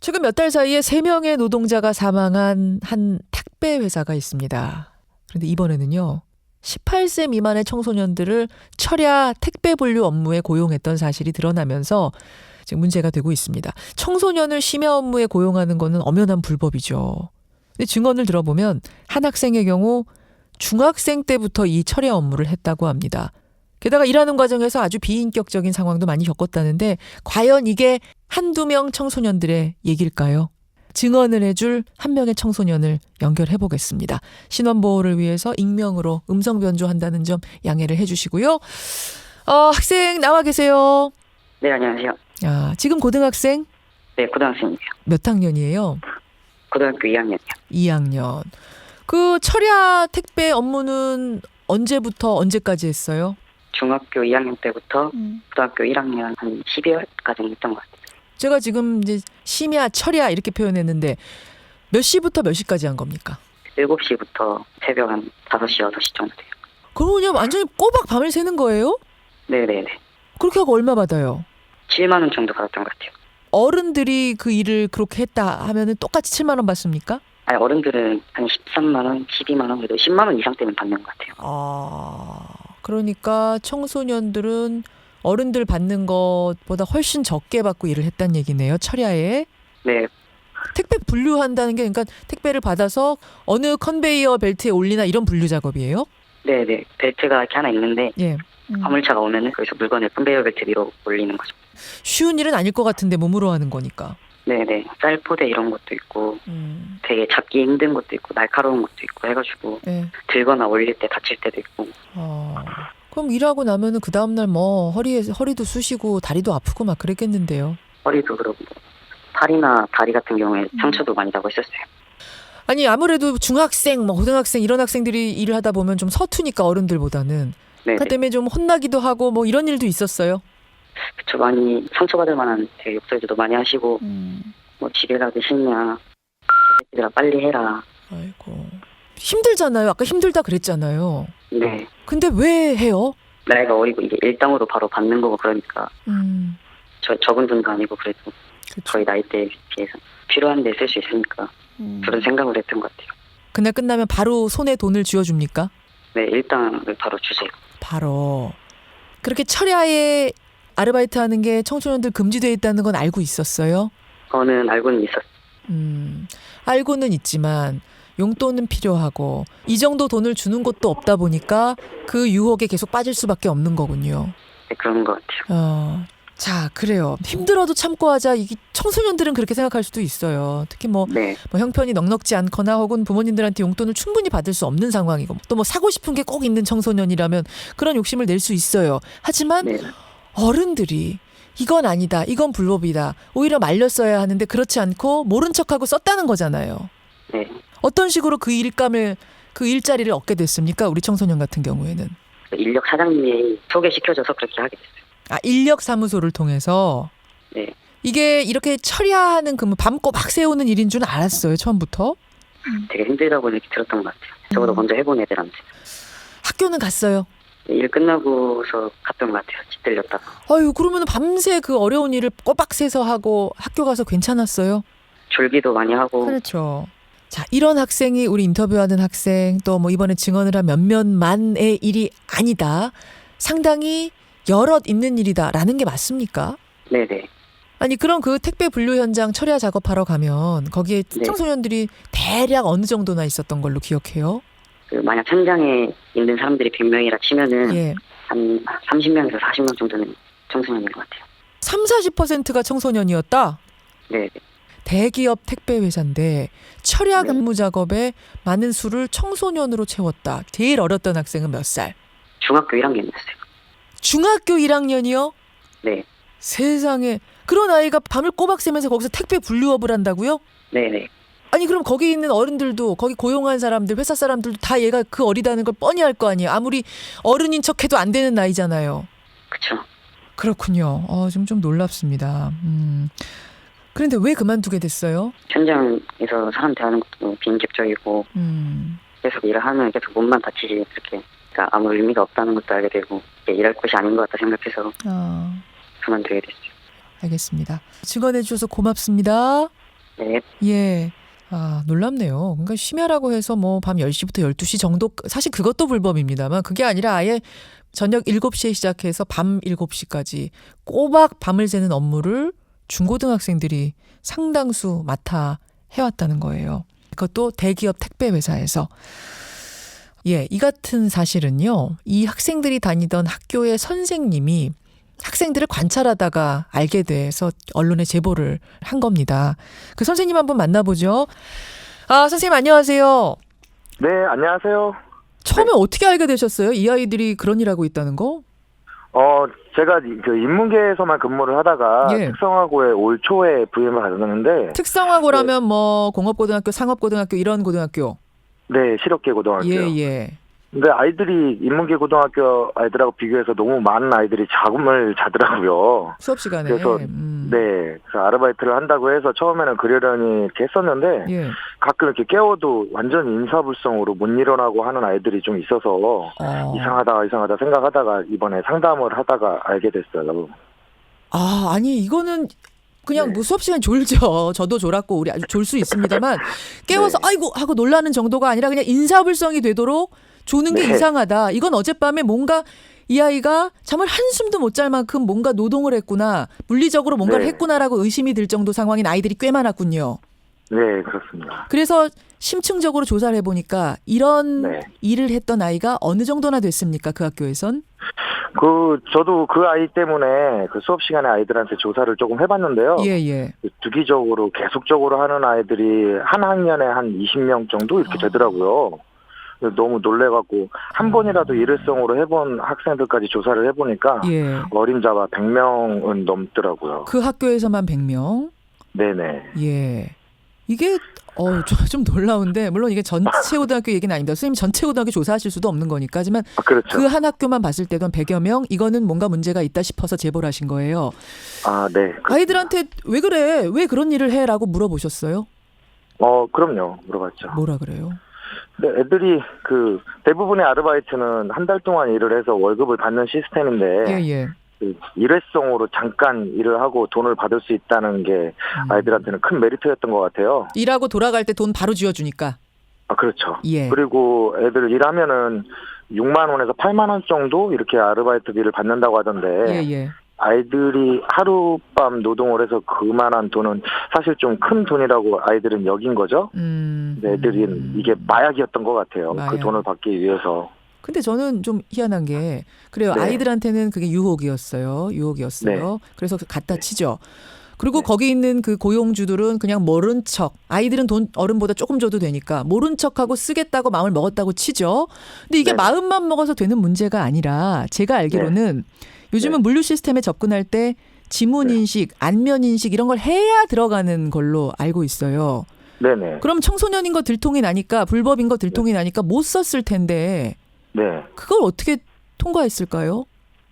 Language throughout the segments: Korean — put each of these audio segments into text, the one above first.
최근 몇 달 사이에 3명의 노동자가 사망한 한 택배 회사가 있습니다. 그런데 이번에는요. 18세 미만의 청소년들을 철야 택배 분류 업무에 고용했던 사실이 드러나면서 지금 문제가 되고 있습니다. 청소년을 심야 업무에 고용하는 것은 엄연한 불법이죠. 근데 증언을 들어보면 한 학생의 경우 중학생 때부터 이 철야 업무를 했다고 합니다. 게다가 일하는 과정에서 아주 비인격적인 상황도 많이 겪었다는데 과연 이게 한두 명 청소년들의 얘기일까요? 증언을 해줄 한 명의 청소년을 연결해 보겠습니다. 신원보호를 위해서 익명으로 음성 변조한다는 점 양해를 해주시고요. 학생 나와 계세요. 네, 안녕하세요. 지금 고등학생? 네, 고등학생이에요. 몇 학년이에요? 고등학교 2학년이요. 2학년. 그 철야 택배 업무는 언제부터 언제까지 했어요? 중학교 2학년 때부터 고등학교 1학년 한 12월까지 했던 것 같아요. 제가 지금 이제 심야 철야 이렇게 표현했는데 몇 시부터 몇 시까지 한 겁니까? 7시부터 새벽 한 5시, 6시 정도 돼요. 그러면 완전히 꼬박 밤을 새는 거예요? 네네네. 그렇게 하고 얼마 받아요? 7만 원 정도 받았던 것 같아요. 어른들이 그 일을 그렇게 했다 하면은 똑같이 7만 원 받습니까? 아니, 어른들은 한 13만 원, 12만 원, 그래도 10만 원 이상 되면 받는 것 같아요. 그러니까 청소년들은 어른들 받는 것보다 훨씬 적게 받고 일을 했다는 얘기네요. 철야에. 네, 택배 분류한다는 게 그러니까 택배를 받아서 어느 컨베이어 벨트에 올리나 이런 분류 작업이에요? 네네. 벨트가 이렇게 하나 있는데 예. 화물차가 오면은 거기서 물건을 컨베이어 벨트 위로 올리는 거죠. 쉬운 일은 아닐 것 같은데 몸으로 하는 거니까. 네네. 쌀포대 이런 것도 있고 되게 잡기 힘든 것도 있고 날카로운 것도 있고 해가지고 예. 들거나 올릴 때 다칠 때도 있고. 그럼 일하고 나면은 그 다음날 뭐 허리도 쑤시고 다리도 아프고 막 그랬겠는데요. 허리도 그렇고 팔이나 다리 같은 경우에 상처도 많이 나고 있었어요. 아니 아무래도 중학생, 뭐 고등학생 이런 학생들이 일을 하다 보면 좀 서투니까 어른들보다는 네, 그 때문에 좀 혼나기도 하고 뭐 이런 일도 있었어요. 그쵸. 많이 상처받을 만한 되게 욕설도 많이 하시고 뭐 집에 가기 싫냐, 얘들아 빨리 해라. 아이고 힘들잖아요. 아까 힘들다 그랬잖아요. 네. 근데 왜 해요? 나이가 어리고 이게 일당으로 바로 받는 거고 그러니까 적은 돈도 아니고 그래도 저희 나이대에 비해서 필요한 데 쓸 수 있으니까 그런 생각을 했던 것 같아요. 그날 끝나면 바로 손에 돈을 쥐어줍니까? 네, 일당을 바로 주세요. 바로. 그렇게 철야에 아르바이트 하는 게 청소년들 금지되어 있다는 건 알고 있었어요? 그거는 알고는 있었어요. 알고는 있지만 용돈은 필요하고 이 정도 돈을 주는 곳도 없다 보니까 그 유혹에 계속 빠질 수밖에 없는 거군요. 네, 그런 것 같아요. 자, 그래요. 힘들어도 참고 하자. 이게 청소년들은 그렇게 생각할 수도 있어요. 특히 뭐 네, 형편이 넉넉지 않거나 혹은 부모님들한테 용돈을 충분히 받을 수 없는 상황이고 또 뭐 사고 싶은 게 꼭 있는 청소년이라면 그런 욕심을 낼 수 있어요. 하지만 네, 어른들이 이건 아니다. 이건 불법이다. 오히려 말렸어야 하는데 그렇지 않고 모른 척하고 썼다는 거잖아요. 네. 어떤 식으로 그 일감을 그 일자리를 얻게 됐습니까? 우리 청소년 같은 경우에는. 인력 사장님이 소개시켜줘서 그렇게 하게 됐어요. 인력사무소를 통해서. 네. 이게 이렇게 처리하는 근무 밤 꼬박 세우는 일인 줄 알았어요. 처음부터. 되게 힘들다고 이렇게 들었던 것 같아요. 저보다 먼저 해본 애들한테. 학교는 갔어요. 일 끝나고서 갔던 것 같아요. 집 들렸다가. 아유, 그러면 밤새 그 어려운 일을 꼬박 새서 하고 학교 가서 괜찮았어요? 졸기도 많이 하고. 그렇죠. 자, 이런 학생이 우리 인터뷰하는 학생 또 뭐 이번에 증언을 한 몇몇만의 일이 아니다. 상당히 여럿 있는 일이다라는 게 맞습니까? 네네. 아니 그럼 그 택배 분류 현장 철야 작업하러 가면 거기에 네. 청소년들이 대략 어느 정도나 있었던 걸로 기억해요? 만약 현장에 있는 사람들이 100명이라 치면은 예. 한 30명에서 40명 정도는 청소년인 것 같아요. 30~40%가 청소년이었다? 네. 대기업 택배 회사인데 철야 네. 근무 작업에 많은 수를 청소년으로 채웠다. 제일 어렸던 학생은 몇 살? 중학교 1학년이었어요. 중학교 1학년이요? 네. 세상에. 그런 아이가 밤을 꼬박 새면서 거기서 택배 분류업을 한다고요? 네네. 아니 그럼 거기 있는 어른들도 거기 고용한 사람들 회사 사람들도 다 얘가 그 어리다는 걸 뻔히 알 거 아니에요. 아무리 어른인 척해도 안 되는 나이잖아요. 그쵸. 그렇군요. 좀 놀랍습니다. 그런데 왜 그만두게 됐어요? 현장에서 사람 대하는 것도 너무 비인격적이고 계속 일을 하면 계속 몸만 다치지 이렇게 그러니까 아무 의미가 없다는 것도 알게 되고 이게 일할 곳이 아닌 것 같다 생각해서 그만두게 됐어요. 알겠습니다. 증언해 주셔서 고맙습니다. 네. 예. 아, 놀랍네요. 그러니까 심야라고 해서 뭐 밤 10시부터 12시 정도, 사실 그것도 불법입니다만 그게 아니라 아예 저녁 7시에 시작해서 밤 7시까지 꼬박 밤을 새는 업무를 중고등학생들이 상당수 맡아 해왔다는 거예요. 그것도 대기업 택배 회사에서. 예, 이 같은 사실은요, 이 학생들이 다니던 학교의 선생님이 학생들을 관찰하다가 알게 돼서 언론에 제보를 한 겁니다. 그 선생님 한번 만나보죠. 아, 선생님 안녕하세요. 네, 안녕하세요. 처음에 어떻게 알게 되셨어요? 이 아이들이 그런 일 하고 있다는 거? 제가 그 인문계에서만 근무를 하다가 예. 특성화고에 올 초에 부임을 받았는데, 특성화고라면 뭐 공업고등학교, 상업고등학교 이런 고등학교. 네, 실업계 고등학교. 예. 근데 아이들이 인문계 고등학교 아이들하고 비교해서 너무 많은 아이들이 잠을 자더라고요. 수업 시간에. 그래서 네, 그래서 아르바이트를 한다고 해서 처음에는 그러려니 이렇게 했었는데, 예. 가끔 이렇게 깨워도 완전 인사불성으로 못 일어나고 하는 아이들이 좀 있어서 이상하다 생각하다가 이번에 상담을 하다가 알게 됐어요. 아, 아니 이거는 그냥 네. 뭐 수업 시간 졸죠. 저도 졸았고 우리 아주 졸 수 있습니다만 깨워서 네. 아이고 하고 놀라는 정도가 아니라 그냥 인사불성이 되도록 조는 게 네. 이상하다. 이건 어젯밤에 뭔가 이 아이가 잠을 한숨도 못 잘 만큼 뭔가 노동을 했구나. 물리적으로 뭔가를 네. 했구나라고 의심이 들 정도 상황인 아이들이 꽤 많았군요. 네, 그렇습니다. 그래서 심층적으로 조사를 해보니까 이런 네. 일을 했던 아이가 어느 정도나 됐습니까? 그 학교에선? 저도 그 아이 때문에 그 수업 시간에 아이들한테 조사를 조금 해봤는데요. 예. 주기적으로 계속적으로 하는 아이들이 한 학년에 한 20명 정도 이렇게 되더라고요. 너무 놀래갖고 한 번이라도 일회성으로 해본 학생들까지 조사를 해보니까 예. 어림잡아 100명은 넘더라고요. 그 학교에서만 100명? 네네. 예. 이게 좀 놀라운데 물론 이게 전체 고등학교 얘기는 아닙니다. 선생님 전체 고등학교 조사하실 수도 없는 거니까. 하지만 그렇죠. 그 한 학교만 봤을 때도 한 100여 명 이거는 뭔가 문제가 있다 싶어서 제보를 하신 거예요. 아, 네. 그렇습니다. 아이들한테 왜 그래? 왜 그런 일을 해? 라고 물어보셨어요? 그럼요. 물어봤죠. 뭐라 그래요? 네, 애들이 대부분의 아르바이트는 한 달 동안 일을 해서 월급을 받는 시스템인데 예. 그 일회성으로 잠깐 일을 하고 돈을 받을 수 있다는 게 아이들한테는 큰 메리트였던 것 같아요. 일하고 돌아갈 때 돈 바로 쥐어주니까. 아, 그렇죠. 예. 그리고 애들 일하면은 6만 원에서 8만 원 정도 이렇게 아르바이트비를 받는다고 하던데 예. 아이들이 하룻밤 노동을 해서 그만한 돈은 사실 좀 큰 돈이라고 아이들은 여긴 거죠. 근데 애들은 이게 마약이었던 것 같아요. 마약. 그 돈을 받기 위해서. 근데 저는 좀 희한한 게 그래요. 네. 아이들한테는 그게 유혹이었어요. 네. 그래서 갖다 네. 치죠. 그리고 네. 거기 있는 그 고용주들은 그냥 모른 척. 아이들은 돈 어른보다 조금 줘도 되니까 모른 척하고 쓰겠다고 마음을 먹었다고 치죠. 근데 이게 네. 마음만 먹어서 되는 문제가 아니라 제가 알기로는 요즘은 물류 시스템에 접근할 때 지문 인식, 안면 인식 이런 걸 해야 들어가는 걸로 알고 있어요. 네네. 그럼 청소년인 거 들통이 나니까 불법인 거 들통이 나니까 못 썼을 텐데 네. 그걸 어떻게 통과했을까요?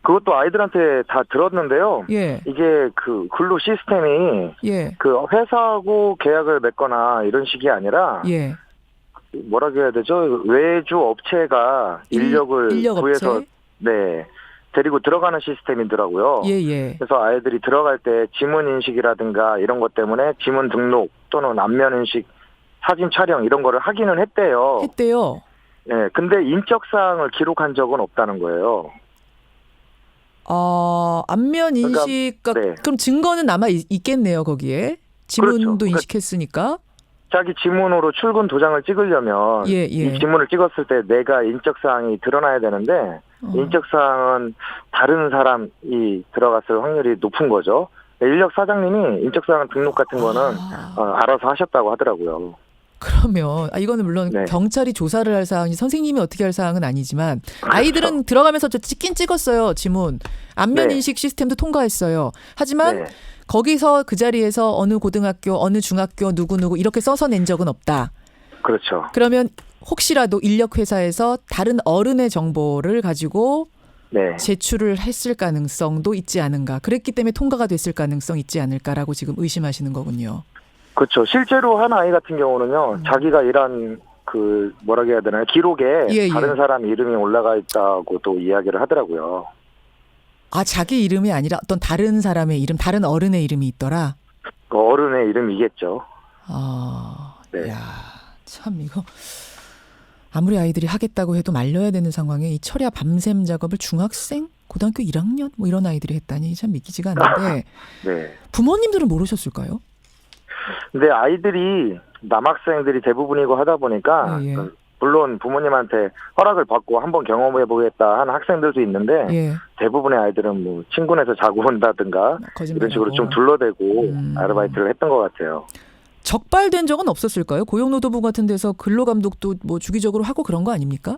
그것도 아이들한테 다 들었는데요. 예. 이게 그 근로 시스템이 예. 그 회사하고 계약을 맺거나 이런 식이 아니라 예. 뭐라 그래야 되죠? 외주 업체가 인력을 인력 구해서 업체? 네. 데리고 들어가는 시스템이더라고요. 예. 그래서 아이들이 들어갈 때 지문 인식이라든가 이런 것 때문에 지문 등록 또는 안면 인식, 사진 촬영 이런 거를 하기는 했대요. 했대요. 네, 근데 인적 사항을 기록한 적은 없다는 거예요. 안면 인식 네. 그럼 증거는 남아 있겠네요, 거기에. 지문도 그렇죠. 인식했으니까. 자기 지문으로 출근 도장을 찍으려면 예. 이 지문을 찍었을 때 내가 인적 사항이 드러나야 되는데 인적 사항은 다른 사람이 들어갔을 확률이 높은 거죠. 인력 사장님이 인적 사항 등록 같은 거는 알아서 하셨다고 하더라고요. 그러면 이거는 물론 네. 경찰이 조사를 할 사항이 선생님이 어떻게 할 사항은 아니지만 아이들은 들어가면서 저 찍긴 찍었어요, 지문. 안면 네. 인식 시스템도 통과했어요. 하지만 네. 거기서 그 자리에서 어느 고등학교, 어느 중학교 누구 이렇게 써서 낸 적은 없다. 그렇죠. 그러면 혹시라도 인력 회사에서 다른 어른의 정보를 가지고 네. 제출을 했을 가능성도 있지 않은가. 그랬기 때문에 통과가 됐을 가능성 있지 않을까라고 지금 의심하시는 거군요. 그렇죠. 실제로 한 아이 같은 경우는요, 자기가 일한 그 뭐라 해야 되나요? 기록에 예. 다른 사람 이름이 올라가 있다고 또 이야기를 하더라고요. 자기 이름이 아니라 어떤 다른 사람의 이름, 다른 어른의 이름이 있더라. 그 어른의 이름이겠죠. 네. 야, 참 이거 아무리 아이들이 하겠다고 해도 말려야 되는 상황에 이 철야 밤샘 작업을 중학생, 고등학교 1학년 뭐 이런 아이들이 했다니 참 믿기지가 않는데 네. 부모님들은 모르셨을까요? 근데 아이들이 남학생들이 대부분이고 하다 보니까 예, 예. 물론 부모님한테 허락을 받고 한번 경험해보겠다 하는 학생들도 있는데 예. 대부분의 아이들은 뭐 친구네서 자고 온다든가 이런 식으로 거짓말하고. 좀 둘러대고 아르바이트를 했던 것 같아요. 적발된 적은 없었을까요? 고용노동부 같은 데서 근로감독도 뭐 주기적으로 하고 그런 거 아닙니까?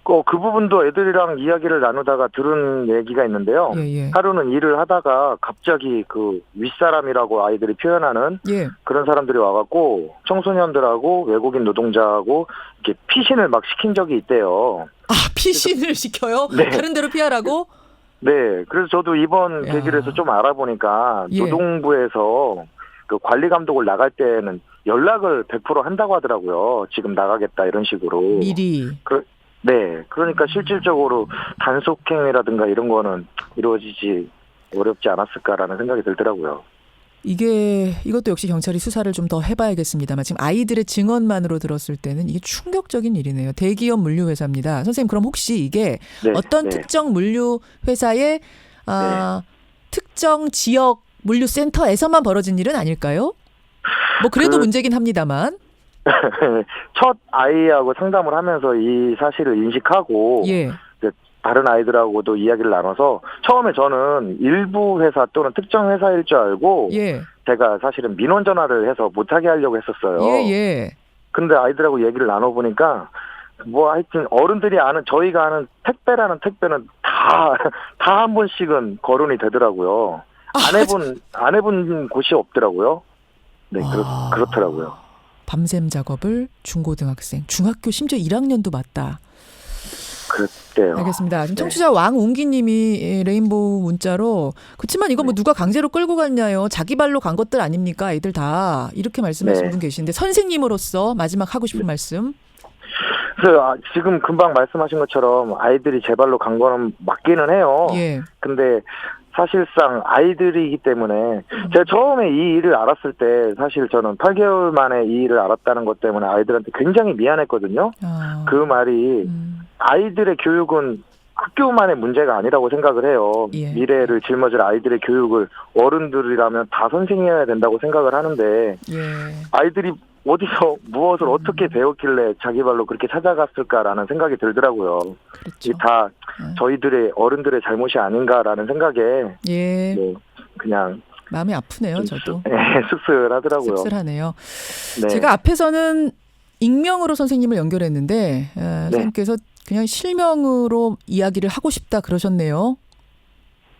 그 부분도 애들이랑 이야기를 나누다가 들은 얘기가 있는데요. 예, 예. 하루는 일을 하다가 갑자기 그 윗사람이라고 아이들이 표현하는 예. 그런 사람들이 와갖고 청소년들하고 외국인 노동자하고 이렇게 피신을 막 시킨 적이 있대요. 아, 피신을 시켜요? 네. 다른 데로 피하라고? 네, 그래서 저도 이번 야. 계기로 해서 좀 알아보니까 예. 노동부에서 그 관리 감독을 나갈 때는 연락을 100% 한다고 하더라고요. 지금 나가겠다 이런 식으로. 미리. 네, 그러니까 실질적으로 단속행위라든가 이런 거는 이루어지지 어렵지 않았을까라는 생각이 들더라고요. 이것도 역시 경찰이 수사를 좀 더 해봐야겠습니다만 지금 아이들의 증언만으로 들었을 때는 이게 충격적인 일이네요. 대기업 물류회사입니다. 선생님 그럼 혹시 이게 네, 어떤 네. 특정 물류회사의 특정 지역 물류센터에서만 벌어진 일은 아닐까요? 뭐 그래도 문제긴 합니다만. 첫 아이하고 상담을 하면서 이 사실을 인식하고 예. 다른 아이들하고도 이야기를 나눠서 처음에 저는 일부 회사 또는 특정 회사일 줄 알고 예. 제가 사실은 민원 전화를 해서 못하게 하려고 했었어요. 예, 예. 근데 아이들하고 얘기를 나눠보니까 뭐 하여튼 어른들이 아는 저희가 아는 택배라는 택배는 다 한 번씩은 거론이 되더라고요. 안 해본 곳이 없더라고요. 네, 그렇더라고요. 밤샘 작업을 중고등학생, 중학교 심지어 1학년도 맞다. 그때요. 알겠습니다. 지금 네. 청취자 왕웅기님이 레인보우 문자로 그렇지만 이거 뭐 누가 강제로 끌고 갔냐요. 자기 발로 간 것들 아닙니까? 아이들 다 이렇게 말씀하시는 분 계신데 선생님으로서 마지막 하고 싶은 말씀. 그래서 지금 금방 말씀하신 것처럼 아이들이 제 발로 간 거는 맞기는 해요. 예. 근데 사실상 아이들이기 때문에 제가 처음에 이 일을 알았을 때 사실 저는 8개월 만에 이 일을 알았다는 것 때문에 아이들한테 굉장히 미안했거든요. 그 말이 아이들의 교육은 학교만의 문제가 아니라고 생각을 해요. 예. 미래를 짊어질 아이들의 교육을 어른들이라면 다 선생님해야 된다고 생각을 하는데 예. 아이들이 어디서 무엇을 어떻게 배웠길래 자기 발로 그렇게 찾아갔을까라는 생각이 들더라고요. 그렇죠. 이게 다 저희들의 어른들의 잘못이 아닌가라는 생각에 예. 뭐 그냥 마음이 아프네요. 저도. 씁쓸하더라고요. 씁쓸하네요. 네. 제가 앞에서는 익명으로 선생님을 연결했는데 선생님께서 그냥 실명으로 이야기를 하고 싶다 그러셨네요.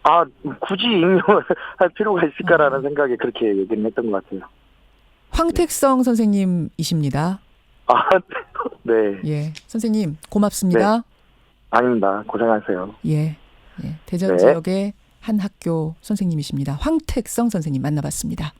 아, 굳이 익명을 할 필요가 있을까라는 생각에 그렇게 얘기를 했던 것 같아요. 황택성 선생님이십니다. 아, 네. 예, 선생님 고맙습니다. 네. 아닙니다. 고생하세요. 예, 대전 지역의 한 학교 선생님이십니다. 황택성 선생님 만나봤습니다.